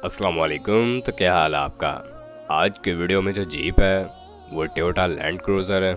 अस्सलाम वालेकुम। तो क्या हाल है आपका। आज के वीडियो में जो जीप है वो टोयोटा लैंड क्रूज़र है।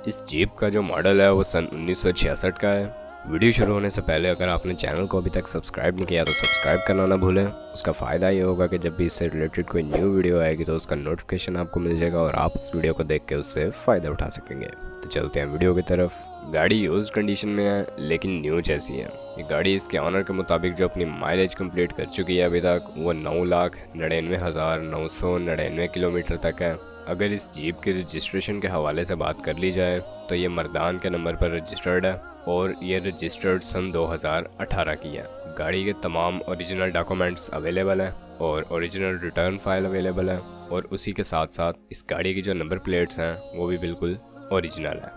इस जीप का जो मॉडल है वो सन 1966 का है। वीडियो शुरू होने से पहले अगर आपने चैनल को अभी तक सब्सक्राइब नहीं किया तो सब्सक्राइब करना ना भूलें। उसका फ़ायदा ये होगा कि जब भी इससे रिलेटेड कोई न्यू वीडियो आएगी तो उसका नोटिफिकेशन आपको मिल जाएगा और आप उस वीडियो को देख के उससे फ़ायदा उठा सकेंगे। तो चलते हैं वीडियो की तरफ। गाड़ी यूज्ड कंडीशन में है लेकिन न्यू जैसी है। ये गाड़ी इसके ऑनर के मुताबिक जो अपनी माइलेज कंप्लीट कर चुकी है अभी तक वो 9,99,999 किलोमीटर तक है। अगर इस जीप के रजिस्ट्रेशन के हवाले से बात कर ली जाए तो ये मर्दान के नंबर पर रजिस्टर्ड है और ये रजिस्टर्ड सन 2018 की है। गाड़ी के तमाम ओरिजिनल डॉक्यूमेंट्स अवेलेबल हैं और ओरिजिनल रिटर्न फाइल अवेलेबल है और उसी के साथ साथ इस गाड़ी की जो नंबर प्लेट्स हैं वो भी बिल्कुल ओरिजिनल है।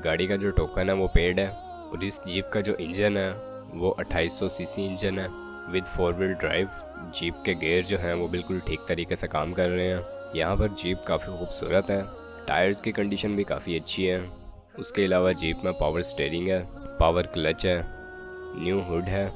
गाड़ी का जो टोकन है वो पेड है और इस जीप का जो इंजन है वो 2800 सीसी इंजन है विद 4 व्हील ड्राइव। जीप के गेयर जो हैं वो बिल्कुल ठीक तरीके से काम कर रहे हैं। यहाँ पर जीप काफ़ी खूबसूरत है। टायर्स की कंडीशन भी काफ़ी अच्छी है। उसके अलावा जीप में पावर स्टीयरिंग है, पावर क्लच है, न्यू हुड है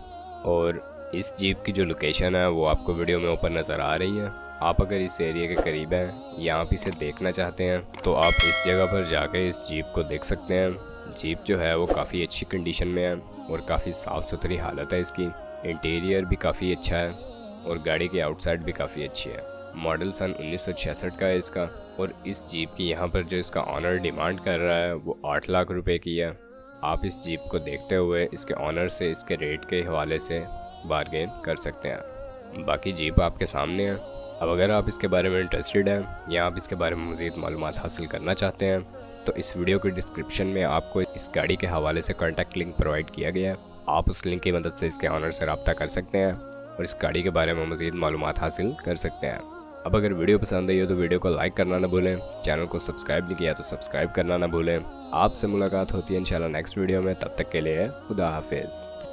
और इस जीप की जो लोकेशन है वो आपको वीडियो में ऊपर नज़र आ रही है। आप अगर इस एरिया के करीब हैं या आप इसे देखना चाहते हैं तो आप इस जगह पर जाकर इस जीप को देख सकते हैं। जीप जो है वो काफ़ी अच्छी कंडीशन में है और काफ़ी साफ़ सुथरी हालत है इसकी। इंटीरियर भी काफ़ी अच्छा है और गाड़ी की आउटसाइड भी काफ़ी अच्छी है। मॉडल सन 1966 का है इसका और इस जीप की यहाँ पर जो इसका ऑनर डिमांड कर रहा है वो 8 लाख रुपए की है। आप इस जीप को देखते हुए इसके ऑनर से इसके रेट के हवाले से बार्गेन कर सकते हैं। बाकी जीप आपके सामने है। अब अगर आप इसके बारे में इंटरेस्टेड हैं या आप इसके बारे में मज़ीद मालूमात हासिल करना चाहते हैं तो इस वीडियो के डिस्क्रिप्शन में आपको इस गाड़ी के हवाले से कॉन्टैक्ट लिंक प्रोवाइड किया गया है। आप उस लिंक की मदद से इसके ऑनर से रब्ता कर सकते हैं और इस गाड़ी के बारे में मज़ीद मालूमात हासिल कर सकते हैं। अब अगर वीडियो पसंद आई हो तो वीडियो को लाइक करना ना भूलें। चैनल को सब्सक्राइब नहीं किया तो सब्सक्राइब करना ना भूलें। आपसे मुलाकात होती है इंशाल्लाह नेक्स्ट वीडियो में। तब तक के लिए खुदा हाफिज़।